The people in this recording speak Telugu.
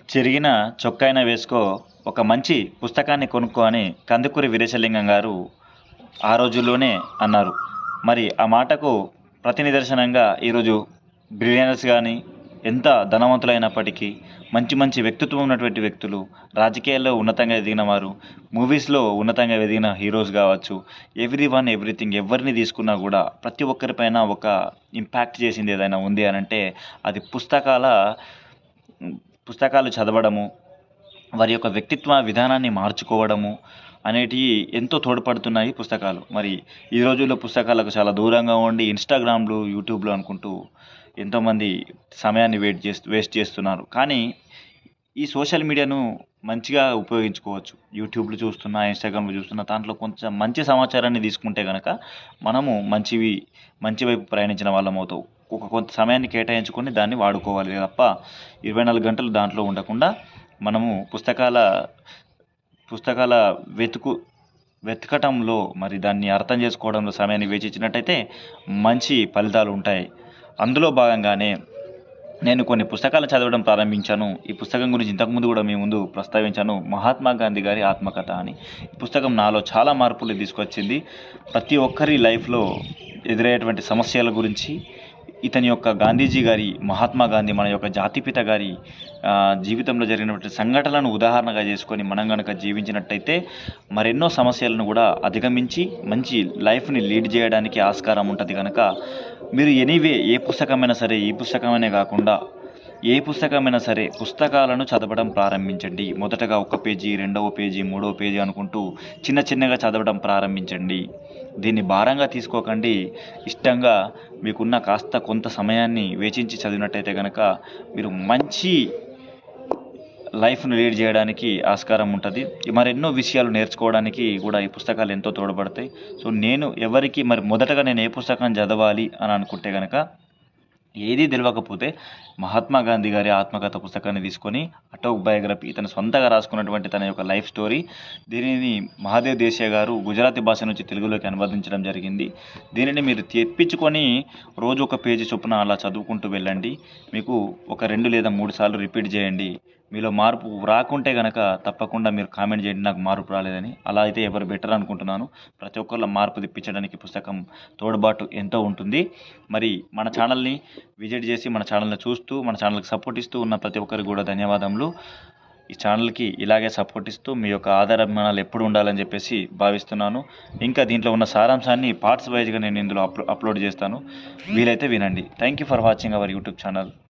చిరిగిన చొక్కాయినా వేసుకో ఒక మంచి పుస్తకాన్ని కొనుక్కో అని కందుకూరి వీరేశలింగం గారు ఆ రోజుల్లోనే అన్నారు. మరి ఆ మాటకు ప్రతి నిదర్శనంగా ఈరోజు బిలియనర్స్ కానీ ఎంత ధనవంతులైనప్పటికీ మంచి మంచి వ్యక్తిత్వం ఉన్నటువంటి వ్యక్తులు, రాజకీయాల్లో ఉన్నతంగా ఎదిగిన వారు, మూవీస్లో ఉన్నతంగా ఎదిగిన హీరోస్ కావచ్చు, ఎవ్రీ వన్ ఎవ్రీథింగ్ ఎవరిని తీసుకున్నా కూడా ప్రతి ఒక్కరిపైన ఒక ఇంపాక్ట్ చేసింది ఏదైనా ఉంది అని అంటే అది పుస్తకాలు చదవడము, వారి యొక్క వ్యక్తిత్వ విధానాన్ని మార్చుకోవడము అనేటివి ఎంతో తోడ్పడుతున్నాయి పుస్తకాలు. మరి ఈ రోజుల్లో పుస్తకాలకు చాలా దూరంగా ఉండి ఇన్స్టాగ్రామ్లు, యూట్యూబ్లు అనుకుంటూ ఎంతోమంది సమయాన్ని వేస్ట్ చేస్తున్నారు. కానీ ఈ సోషల్ మీడియాను మంచిగా ఉపయోగించుకోవచ్చు. యూట్యూబ్లు చూస్తున్నా, ఇన్స్టాగ్రామ్లు చూస్తున్నా దాంట్లో కొంచెం మంచి సమాచారాన్ని తీసుకుంటే కనుక మనము మంచి వైపు ప్రయాణించిన వాళ్ళం అవుతాం. కొంత సమయాన్ని కేటాయించుకొని దాన్ని వాడుకోవాలి తప్ప 24 గంటలు దాంట్లో ఉండకుండా మనము పుస్తకాల వెతకటంలో మరి దాన్ని అర్థం చేసుకోవడంలో సమయాన్ని వేచించినట్టయితే మంచి ఫలితాలు ఉంటాయి. అందులో భాగంగానే నేను కొన్ని పుస్తకాలు చదవడం ప్రారంభించాను. ఈ పుస్తకం గురించి ఇంతకుముందు కూడా మీ ముందు ప్రస్తావించాను. మహాత్మా గాంధీ గారి ఆత్మకథ అని. ఈ పుస్తకం నాలో చాలా మార్పులు తీసుకొచ్చింది. ప్రతి ఒక్కరి లైఫ్లో ఎదురయ్యేటువంటి సమస్యల గురించి, ఇతని యొక్క గాంధీజీ గారి, మహాత్మా గాంధీ మన యొక్క జాతిపిత గారి జీవితంలో జరిగినటువంటి సంఘటనలను ఉదాహరణగా చేసుకొని మనం కనుక జీవించినట్టయితే మరెన్నో సమస్యలను కూడా అధిగమించి మంచి లైఫ్ని లీడ్ చేయడానికి ఆస్కారం ఉంటుంది. కనుక మీరు ఎనీవే ఏ పుస్తకమైనా సరే, ఈ పుస్తకమనే కాకుండా ఏ పుస్తకమైనా సరే పుస్తకాలను చదవడం ప్రారంభించండి. మొదటగా 1 పేజీ, 2వ పేజీ, 3వ పేజీ అనుకుంటూ చిన్నగా చదవడం ప్రారంభించండి. దీన్ని భారంగా తీసుకోకండి. ఇష్టంగా మీకున్న కొంత సమయాన్ని వెచ్చించి చదివినట్టయితే కనుక మీరు మంచి లైఫ్ను లీడ్ చేయడానికి ఆస్కారం ఉంటుంది. మరెన్నో విషయాలు నేర్చుకోవడానికి కూడా ఈ పుస్తకాలు ఎంతో తోడ్పడతాయి. సో నేను ఎవరికి మొదటగా నేను ఏ పుస్తకం చదవాలి అని అనుకుంటే కనుక ఏదీ తెలియకపోతే మహాత్మా గాంధీ గారి ఆత్మకథ పుస్తకాన్ని తీసుకొని ఆటోబయోగ్రఫీ, ఇతను సొంతగా రాసుకున్నటువంటి తన యొక్క లైఫ్ స్టోరీ, దీనిని మహాదేవ్ దేశాయ్ గారు గుజరాతీ భాష నుంచి తెలుగులోకి అనువదించడం జరిగింది. దీనిని మీరు తెప్పించుకొని రోజు 1 పేజీ చొప్పున అలా చదువుకుంటూ వెళ్ళండి. మీకు ఒక 2 లేదా 3 సార్లు రిపీట్ చేయండి. మీలో మార్పు రాకుంటే కనుక తప్పకుండా మీరు కామెంట్ చేయండి, నాకు మార్పు రాలేదని. అలా అయితే ఎవరు బెటర్ అనుకుంటున్నాను. ప్రతి ఒక్కళ్ళ మార్పు తెప్పించడానికి పుస్తకం తోడ్పాటు ఎంతో ఉంటుంది. మరి మన ఛానల్ని విజిట్ చేసి మన ఛానల్ని చూస్తూ మన ఛానల్కి సపోర్ట్ ఇస్తూ ఉన్న ప్రతి ఒక్కరికి కూడా ధన్యవాదములు. ఈ ఛానల్కి ఇలాగే సపోర్ట్ ఇస్తూ మీ యొక్క ఆధారాభిమానాలు ఎప్పుడు ఉండాలని చెప్పేసి భావిస్తున్నాను. ఇంకా దీంట్లో ఉన్న సారాంశాన్ని పార్ట్స్ వైజ్గా నేను ఇందులో అప్లోడ్ చేస్తాను. వీలైతే వినండి. Thank you for watching our YouTube channel.